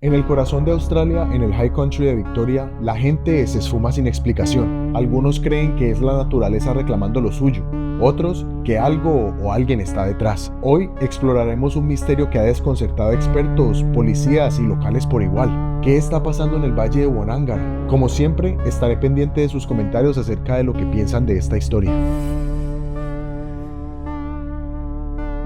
En el corazón de Australia, en el High Country de Victoria, la gente se esfuma sin explicación. Algunos creen que es la naturaleza reclamando lo suyo, otros que algo o alguien está detrás. Hoy exploraremos un misterio que ha desconcertado a expertos, policías y locales por igual. ¿Qué está pasando en el Valle de Woongarra? Como siempre, estaré pendiente de sus comentarios acerca de lo que piensan de esta historia.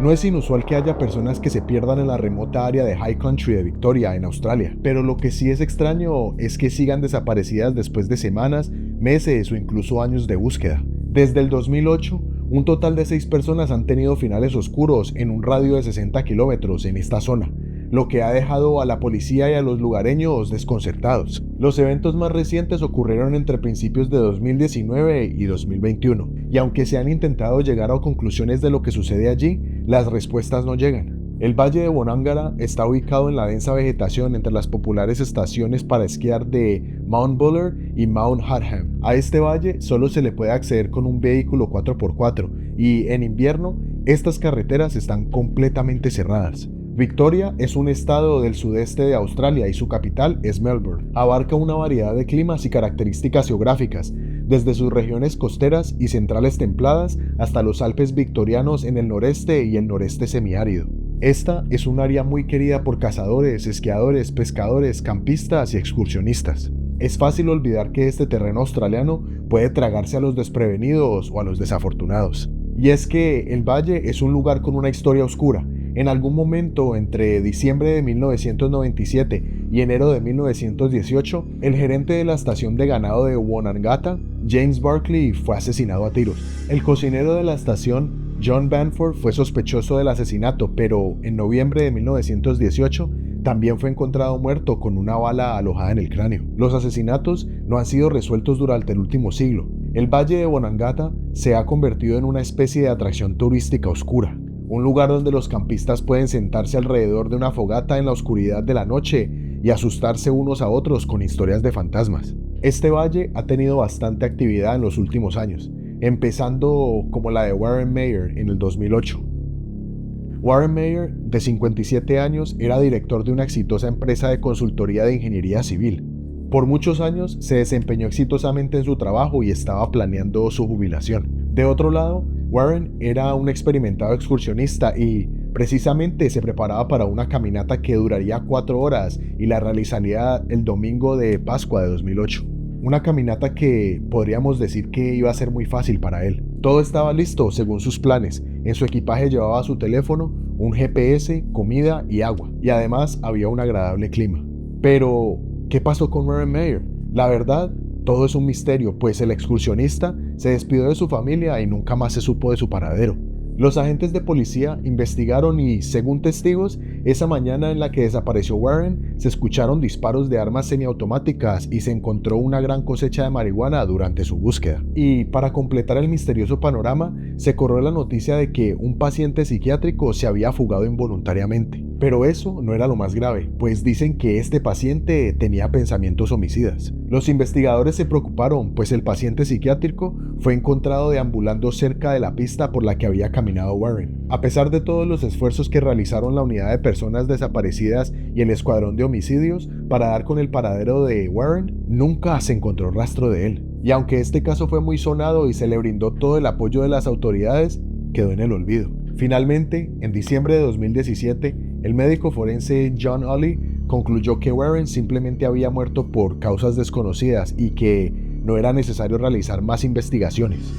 No es inusual que haya personas que se pierdan en la remota área de High Country de Victoria, en Australia, pero lo que sí es extraño es que sigan desaparecidas después de semanas, meses o incluso años de búsqueda. Desde el 2008, un total de 6 personas han tenido finales oscuros en un radio de 60 kilómetros en esta zona, lo que ha dejado a la policía y a los lugareños desconcertados. Los eventos más recientes ocurrieron entre principios de 2019 y 2021, y aunque se han intentado llegar a conclusiones de lo que sucede allí, las respuestas no llegan. El Valle de Woongarra está ubicado en la densa vegetación entre las populares estaciones para esquiar de Mount Buller y Mount Hotham. A este valle solo se le puede acceder con un vehículo 4x4 y en invierno estas carreteras están completamente cerradas. Victoria es un estado del sudeste de Australia y su capital es Melbourne. Abarca una variedad de climas y características geográficas, desde sus regiones costeras y centrales templadas hasta los Alpes victorianos en el noreste y el noreste semiárido. Esta es un área muy querida por cazadores, esquiadores, pescadores, campistas y excursionistas. Es fácil olvidar que este terreno australiano puede tragarse a los desprevenidos o a los desafortunados. Y es que el valle es un lugar con una historia oscura. En algún momento entre diciembre de 1997 y enero de 1918, el gerente de la estación de ganado de Woongarra, James Barclay, fue asesinado a tiros. El cocinero de la estación, John Banford, fue sospechoso del asesinato, pero en noviembre de 1918 también fue encontrado muerto con una bala alojada en el cráneo. Los asesinatos no han sido resueltos durante el último siglo. El Valle de Woongarra se ha convertido en una especie de atracción turística oscura. Un lugar donde los campistas pueden sentarse alrededor de una fogata en la oscuridad de la noche y asustarse unos a otros con historias de fantasmas. Este valle ha tenido bastante actividad en los últimos años, empezando como la de Warren Meyer en el 2008. Warren Meyer, de 57 años, era director de una exitosa empresa de consultoría de ingeniería civil. Por muchos años se desempeñó exitosamente en su trabajo y estaba planeando su jubilación. De otro lado, Warren era un experimentado excursionista y precisamente se preparaba para una caminata que duraría 4 horas y la realizaría el domingo de Pascua de 2008. Una caminata que podríamos decir que iba a ser muy fácil para él. Todo estaba listo según sus planes. En su equipaje llevaba su teléfono, un GPS, comida y agua. Y además había un agradable clima. Pero, ¿qué pasó con Warren Meyer? La verdad, todo es un misterio, pues el excursionista se despidió de su familia y nunca más se supo de su paradero. Los agentes de policía investigaron y, según testigos, esa mañana en la que desapareció Warren, se escucharon disparos de armas semiautomáticas y se encontró una gran cosecha de marihuana durante su búsqueda. Y para completar el misterioso panorama, se corrió la noticia de que un paciente psiquiátrico se había fugado involuntariamente. Pero eso no era lo más grave, pues dicen que este paciente tenía pensamientos homicidas. Los investigadores se preocuparon, pues el paciente psiquiátrico fue encontrado deambulando cerca de la pista por la que había caminado Warren. A pesar de todos los esfuerzos que realizaron la unidad de personas desaparecidas y el escuadrón de homicidios para dar con el paradero de Warren, nunca se encontró rastro de él. Y aunque este caso fue muy sonado y se le brindó todo el apoyo de las autoridades, quedó en el olvido. Finalmente, en diciembre de 2017, el médico forense John Olley concluyó que Warren simplemente había muerto por causas desconocidas y que no era necesario realizar más investigaciones.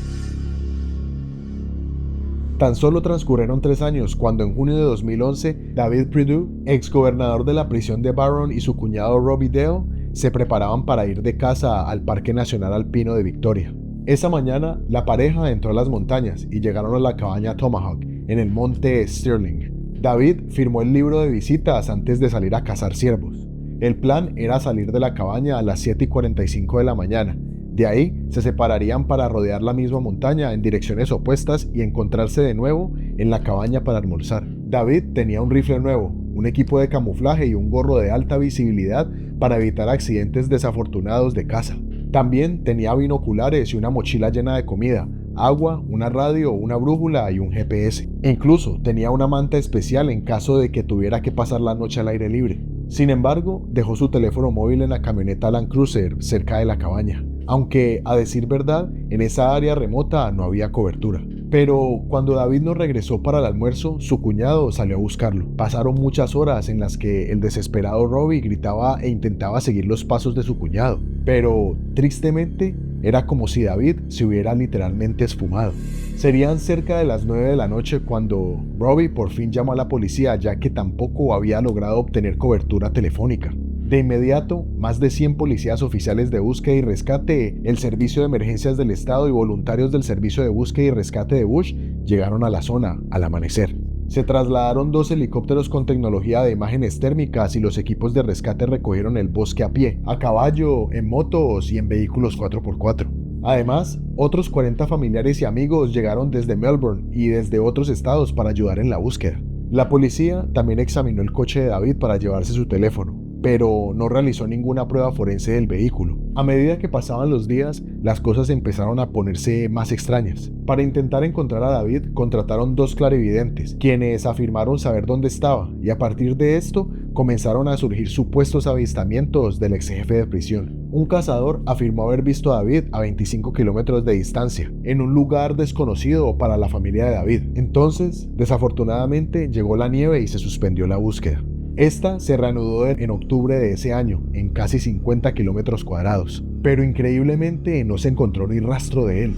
Tan solo transcurrieron 3 años cuando en junio de 2011, David Perdue, exgobernador de la prisión de Barron, y su cuñado Robbie Dale se preparaban para ir de caza al Parque Nacional Alpino de Victoria. Esa mañana, la pareja entró a las montañas y llegaron a la cabaña Tomahawk, en el monte Stirling. David firmó el libro de visitas antes de salir a cazar ciervos. El plan era salir de la cabaña a las 7:45 de la mañana. De ahí se separarían para rodear la misma montaña en direcciones opuestas y encontrarse de nuevo en la cabaña para almorzar. David tenía un rifle nuevo, un equipo de camuflaje y un gorro de alta visibilidad para evitar accidentes desafortunados de caza. También tenía binoculares y una mochila llena de comida, agua, una radio, una brújula y un GPS. E incluso tenía una manta especial en caso de que tuviera que pasar la noche al aire libre. Sin embargo, dejó su teléfono móvil en la camioneta Land Cruiser cerca de la cabaña, aunque, a decir verdad, en esa área remota no había cobertura. Pero cuando David no regresó para el almuerzo, su cuñado salió a buscarlo. Pasaron muchas horas en las que el desesperado Robbie gritaba e intentaba seguir los pasos de su cuñado, pero tristemente era como si David se hubiera literalmente esfumado. Serían cerca de las 9 de la noche cuando Robbie por fin llamó a la policía, ya que tampoco había logrado obtener cobertura telefónica. De inmediato, más de 100 policías oficiales de búsqueda y rescate, el Servicio de Emergencias del Estado y voluntarios del Servicio de Búsqueda y Rescate de Bush llegaron a la zona al amanecer. Se trasladaron 2 helicópteros con tecnología de imágenes térmicas y los equipos de rescate recogieron el bosque a pie, a caballo, en motos y en vehículos 4x4. Además, otros 40 familiares y amigos llegaron desde Melbourne y desde otros estados para ayudar en la búsqueda. La policía también examinó el coche de David para llevarse su teléfono, pero no realizó ninguna prueba forense del vehículo. A medida que pasaban los días, las cosas empezaron a ponerse más extrañas. Para intentar encontrar a David, contrataron 2 clarividentes, quienes afirmaron saber dónde estaba, y a partir de esto, comenzaron a surgir supuestos avistamientos del ex jefe de prisión. Un cazador afirmó haber visto a David a 25 kilómetros de distancia, en un lugar desconocido para la familia de David. Entonces, desafortunadamente, llegó la nieve y se suspendió la búsqueda. Esta se reanudó en octubre de ese año, en casi 50 kilómetros cuadrados, pero increíblemente no se encontró ni rastro de él.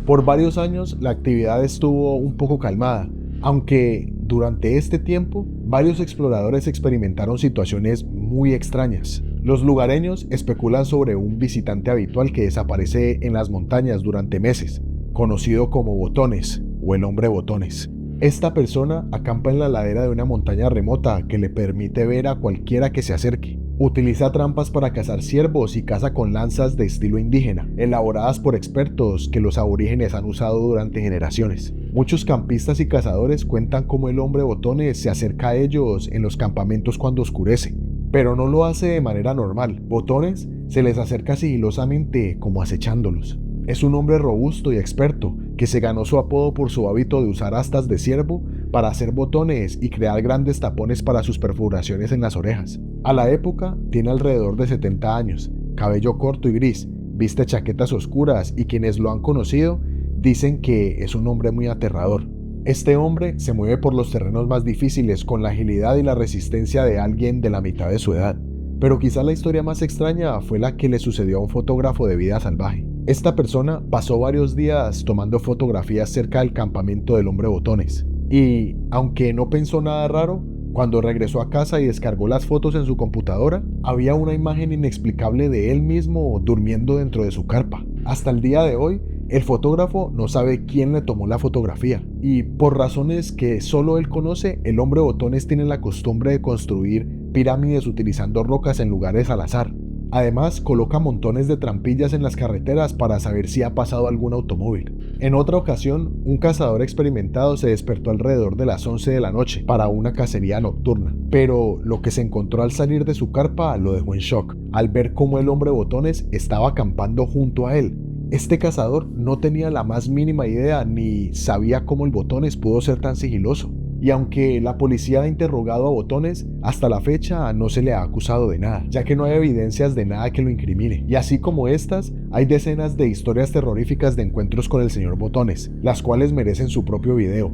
Por varios años la actividad estuvo un poco calmada, aunque durante este tiempo varios exploradores experimentaron situaciones muy extrañas. Los lugareños especulan sobre un visitante habitual que desaparece en las montañas durante meses, conocido como Botones o el hombre Botones. Esta persona acampa en la ladera de una montaña remota que le permite ver a cualquiera que se acerque. Utiliza trampas para cazar ciervos y caza con lanzas de estilo indígena, elaboradas por expertos que los aborígenes han usado durante generaciones. Muchos campistas y cazadores cuentan cómo el hombre Botones se acerca a ellos en los campamentos cuando oscurece, pero no lo hace de manera normal. Botones se les acerca sigilosamente como acechándolos. Es un hombre robusto y experto que se ganó su apodo por su hábito de usar astas de ciervo para hacer botones y crear grandes tapones para sus perforaciones en las orejas. A la época tiene alrededor de 70 años, cabello corto y gris, viste chaquetas oscuras y quienes lo han conocido dicen que es un hombre muy aterrador. Este hombre se mueve por los terrenos más difíciles con la agilidad y la resistencia de alguien de la mitad de su edad. Pero quizá la historia más extraña fue la que le sucedió a un fotógrafo de vida salvaje. Esta persona pasó varios días tomando fotografías cerca del campamento del hombre Botones. Y, aunque no pensó nada raro, cuando regresó a casa y descargó las fotos en su computadora, había una imagen inexplicable de él mismo durmiendo dentro de su carpa. Hasta el día de hoy, el fotógrafo no sabe quién le tomó la fotografía. Y por razones que solo él conoce, el hombre Botones tiene la costumbre de construir pirámides utilizando rocas en lugares al azar. Además, coloca montones de trampillas en las carreteras para saber si ha pasado algún automóvil. En otra ocasión, un cazador experimentado se despertó alrededor de las 11 de la noche para una cacería nocturna, pero lo que se encontró al salir de su carpa lo dejó en shock, al ver cómo el hombre Botones estaba acampando junto a él. Este cazador no tenía la más mínima idea ni sabía cómo el Botones pudo ser tan sigiloso. Y aunque la policía ha interrogado a Botones, hasta la fecha no se le ha acusado de nada, ya que no hay evidencias de nada que lo incrimine. Y así como estas, hay decenas de historias terroríficas de encuentros con el señor Botones, las cuales merecen su propio video.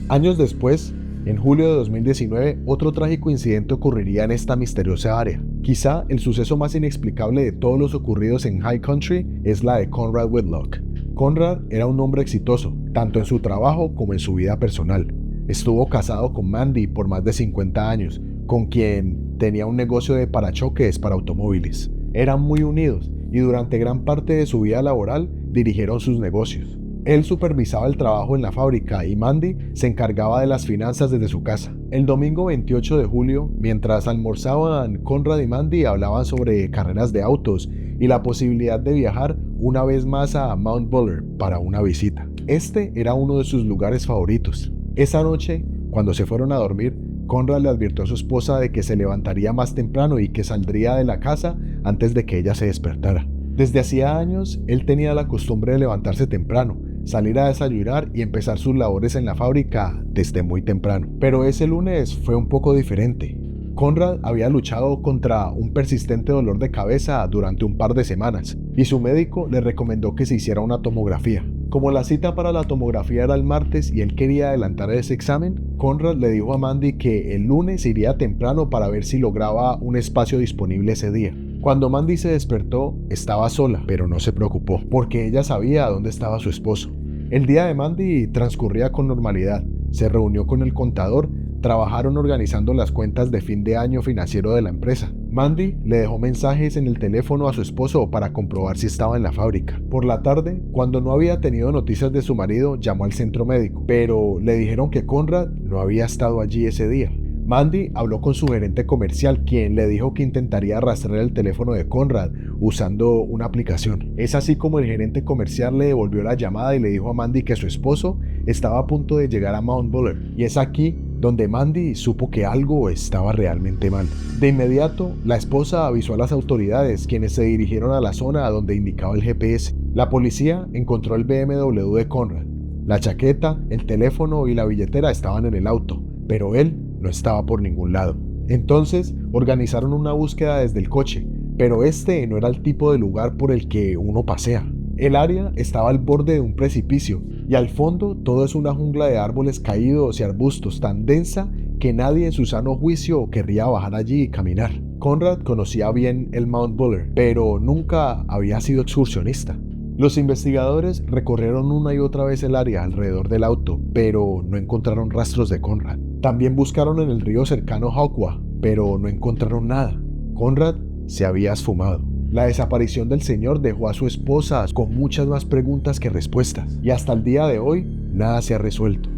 Años después, en julio de 2019, otro trágico incidente ocurriría en esta misteriosa área. Quizá el suceso más inexplicable de todos los ocurridos en High Country es la de Conrad Whitlock. Conrad era un hombre exitoso, tanto en su trabajo como en su vida personal. Estuvo casado con Mandy por más de 50 años, con quien tenía un negocio de parachoques para automóviles. Eran muy unidos y durante gran parte de su vida laboral dirigieron sus negocios. Él supervisaba el trabajo en la fábrica y Mandy se encargaba de las finanzas desde su casa. El domingo 28 de julio, mientras almorzaban, Conrad y Mandy hablaban sobre carreras de autos y la posibilidad de viajar una vez más a Mount Buller para una visita. Este era uno de sus lugares favoritos. Esa noche, cuando se fueron a dormir, Conrad le advirtió a su esposa de que se levantaría más temprano y que saldría de la casa antes de que ella se despertara. Desde hacía años, él tenía la costumbre de levantarse temprano, salir a desayunar y empezar sus labores en la fábrica desde muy temprano. Pero ese lunes fue un poco diferente. Conrad había luchado contra un persistente dolor de cabeza durante un par de semanas y su médico le recomendó que se hiciera una tomografía. Como la cita para la tomografía era el martes y él quería adelantar ese examen, Conrad le dijo a Mandy que el lunes iría temprano para ver si lograba un espacio disponible ese día. Cuando Mandy se despertó, estaba sola, pero no se preocupó, porque ella sabía dónde estaba su esposo. El día de Mandy transcurría con normalidad. Se reunió con el contador, trabajaron organizando las cuentas de fin de año financiero de la empresa. Mandy le dejó mensajes en el teléfono a su esposo para comprobar si estaba en la fábrica. Por la tarde, cuando no había tenido noticias de su marido, llamó al centro médico, pero le dijeron que Conrad no había estado allí ese día. Mandy habló con su gerente comercial, quien le dijo que intentaría rastrear el teléfono de Conrad usando una aplicación. Es así como el gerente comercial le devolvió la llamada y le dijo a Mandy que su esposo estaba a punto de llegar a Mount Buller. Y es aquí donde Mandy supo que algo estaba realmente mal. De inmediato, la esposa avisó a las autoridades, quienes se dirigieron a la zona donde indicaba el GPS. La policía encontró el BMW de Conrad. La chaqueta, el teléfono y la billetera estaban en el auto, pero él no estaba por ningún lado. Entonces organizaron una búsqueda desde el coche, pero este no era el tipo de lugar por el que uno pasea. El área estaba al borde de un precipicio y al fondo todo es una jungla de árboles caídos y arbustos tan densa que nadie en su sano juicio querría bajar allí y caminar. Conrad conocía bien el Mount Buller, pero nunca había sido excursionista. Los investigadores recorrieron una y otra vez el área alrededor del auto, pero no encontraron rastros de Conrad. También buscaron en el río cercano Hawkwa, pero no encontraron nada. Conrad se había esfumado. La desaparición del señor dejó a su esposa con muchas más preguntas que respuestas, y hasta el día de hoy nada se ha resuelto.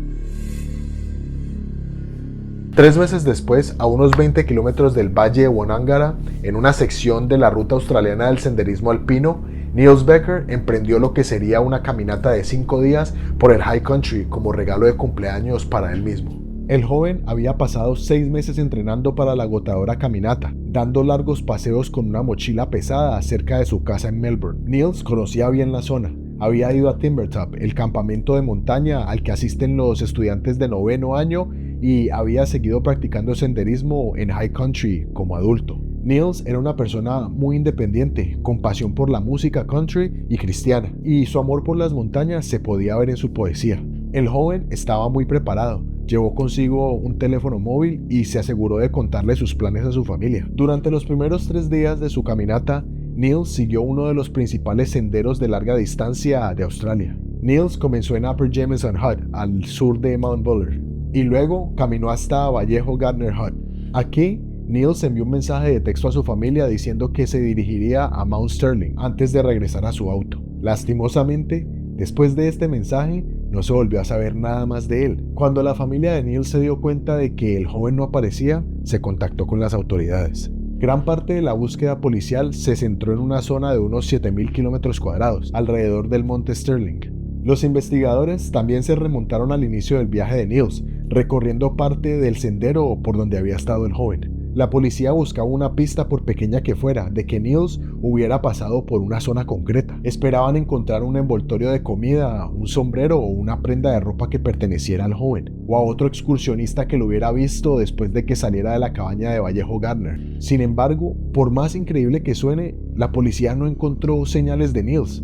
3 meses después, a unos 20 kilómetros del valle de Wonangara, en una sección de la ruta australiana del senderismo alpino, Niels Becker emprendió lo que sería una caminata de 5 días por el High Country como regalo de cumpleaños para él mismo. El joven había pasado 6 meses entrenando para la agotadora caminata, dando largos paseos con una mochila pesada cerca de su casa en Melbourne. Niels conocía bien la zona. Había ido a Timbertop, el campamento de montaña al que asisten los estudiantes de 9º año, y había seguido practicando senderismo en High Country como adulto. Niels era una persona muy independiente, con pasión por la música country y cristiana, y su amor por las montañas se podía ver en su poesía. El joven estaba muy preparado. Llevó consigo un teléfono móvil y se aseguró de contarle sus planes a su familia. Durante los primeros 3 días de su caminata, Niels siguió uno de los principales senderos de larga distancia de Australia. Niels comenzó en Upper Jameson Hut, al sur de Mount Buller, y luego caminó hasta Vallejo Gardner Hut. Aquí, Niels envió un mensaje de texto a su familia diciendo que se dirigiría a Mount Sterling antes de regresar a su auto. Lastimosamente, después de este mensaje, no se volvió a saber nada más de él. Cuando la familia de Niels se dio cuenta de que el joven no aparecía, se contactó con las autoridades. Gran parte de la búsqueda policial se centró en una zona de unos 7.000 kilómetros cuadrados, alrededor del monte Sterling. Los investigadores también se remontaron al inicio del viaje de Niels, recorriendo parte del sendero por donde había estado el joven. La policía buscaba una pista, por pequeña que fuera, de que Niels hubiera pasado por una zona concreta. Esperaban encontrar un envoltorio de comida, un sombrero o una prenda de ropa que perteneciera al joven, o a otro excursionista que lo hubiera visto después de que saliera de la cabaña de Vallejo Gardner. Sin embargo, por más increíble que suene, la policía no encontró señales de Niels.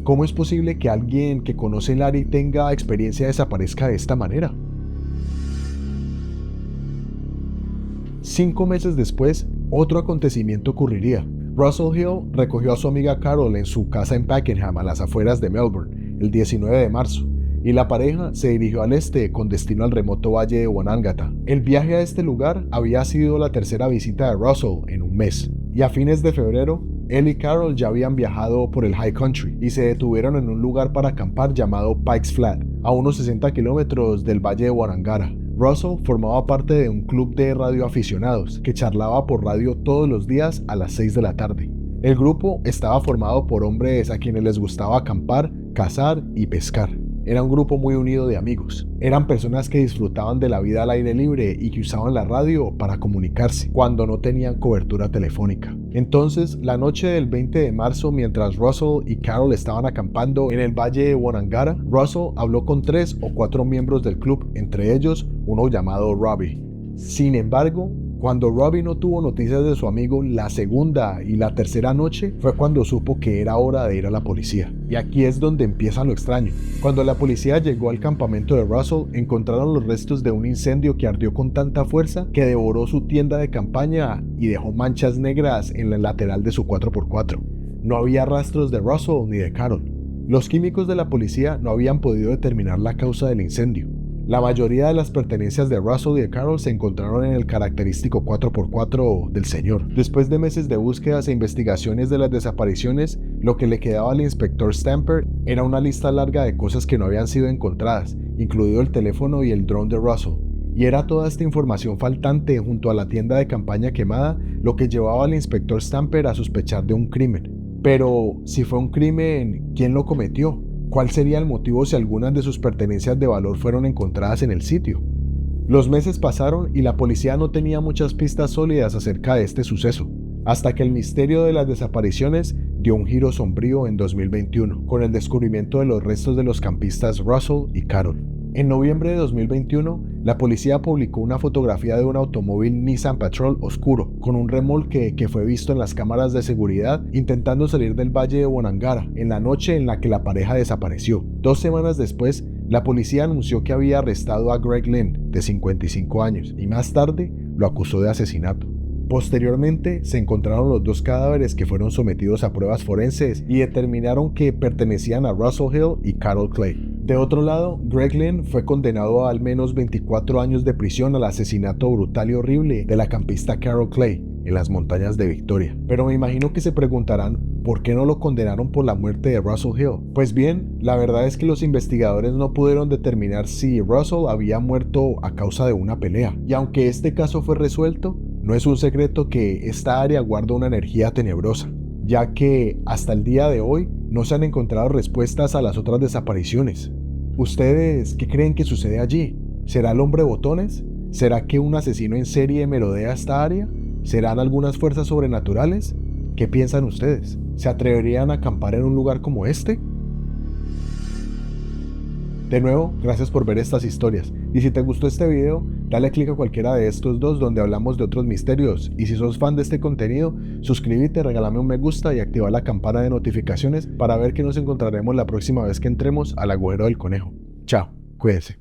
¿Cómo es posible que alguien que conoce el área y tenga experiencia desaparezca de esta manera? 5 meses después, otro acontecimiento ocurriría. Russell Hill recogió a su amiga Carol en su casa en Pakenham, a las afueras de Melbourne, el 19 de marzo, y la pareja se dirigió al este con destino al remoto valle de Wonangata. El viaje a este lugar había sido la tercera visita de Russell en un mes, y a fines de febrero, él y Carol ya habían viajado por el High Country y se detuvieron en un lugar para acampar llamado Pikes Flat, a unos 60 kilómetros del valle de Wonangara. Russell formaba parte de un club de radioaficionados que charlaba por radio todos los días a las 6 de la tarde. El grupo estaba formado por hombres a quienes les gustaba acampar, cazar y pescar. Era un grupo muy unido de amigos. Eran personas que disfrutaban de la vida al aire libre y que usaban la radio para comunicarse cuando no tenían cobertura telefónica. Entonces, la noche del 20 de marzo, mientras Russell y Carol estaban acampando en el valle de Onangara, Russell habló con 3 o 4 miembros del club, entre ellos uno llamado Robbie. Sin embargo, cuando Robbie no tuvo noticias de su amigo la segunda y la tercera noche, fue cuando supo que era hora de ir a la policía. Y aquí es donde empieza lo extraño. Cuando la policía llegó al campamento de Russell, encontraron los restos de un incendio que ardió con tanta fuerza que devoró su tienda de campaña y dejó manchas negras en el lateral de su 4x4. No había rastros de Russell ni de Carol. Los químicos de la policía no habían podido determinar la causa del incendio. La mayoría de las pertenencias de Russell y de Carol se encontraron en el característico 4x4 del señor. Después de meses de búsquedas e investigaciones de las desapariciones, lo que le quedaba al inspector Stamper era una lista larga de cosas que no habían sido encontradas, incluido el teléfono y el dron de Russell. Y era toda esta información faltante junto a la tienda de campaña quemada lo que llevaba al inspector Stamper a sospechar de un crimen. Pero, si fue un crimen, ¿quién lo cometió? ¿Cuál sería el motivo si algunas de sus pertenencias de valor fueron encontradas en el sitio? Los meses pasaron y la policía no tenía muchas pistas sólidas acerca de este suceso, hasta que el misterio de las desapariciones dio un giro sombrío en 2021, con el descubrimiento de los restos de los campistas Russell y Carol. En noviembre de 2021, la policía publicó una fotografía de un automóvil Nissan Patrol oscuro, con un remolque que fue visto en las cámaras de seguridad intentando salir del valle de Onangara en la noche en la que la pareja desapareció. 2 semanas después, la policía anunció que había arrestado a Greg Lynn, de 55 años, y más tarde lo acusó de asesinato. Posteriormente, se encontraron los 2 cadáveres que fueron sometidos a pruebas forenses y determinaron que pertenecían a Russell Hill y Carol Clay. De otro lado, Greg Lynn fue condenado a al menos 24 años de prisión al asesinato brutal y horrible de la campista Carol Clay en las montañas de Victoria. Pero me imagino que se preguntarán, ¿por qué no lo condenaron por la muerte de Russell Hill? Pues bien, la verdad es que los investigadores no pudieron determinar si Russell había muerto a causa de una pelea. Y aunque este caso fue resuelto, no es un secreto que esta área guarda una energía tenebrosa, ya que hasta el día de hoy no se han encontrado respuestas a las otras desapariciones. ¿Ustedes qué creen que sucede allí? ¿Será el hombre botones? ¿Será que un asesino en serie merodea esta área? ¿Serán algunas fuerzas sobrenaturales? ¿Qué piensan ustedes? ¿Se atreverían a acampar en un lugar como este? De nuevo, gracias por ver estas historias. Y si te gustó este video, dale click a cualquiera de estos 2 donde hablamos de otros misterios. Y si sos fan de este contenido, suscríbete, regálame un me gusta y activa la campana de notificaciones para ver que nos encontraremos la próxima vez que entremos al agujero del conejo. Chao, cuídense.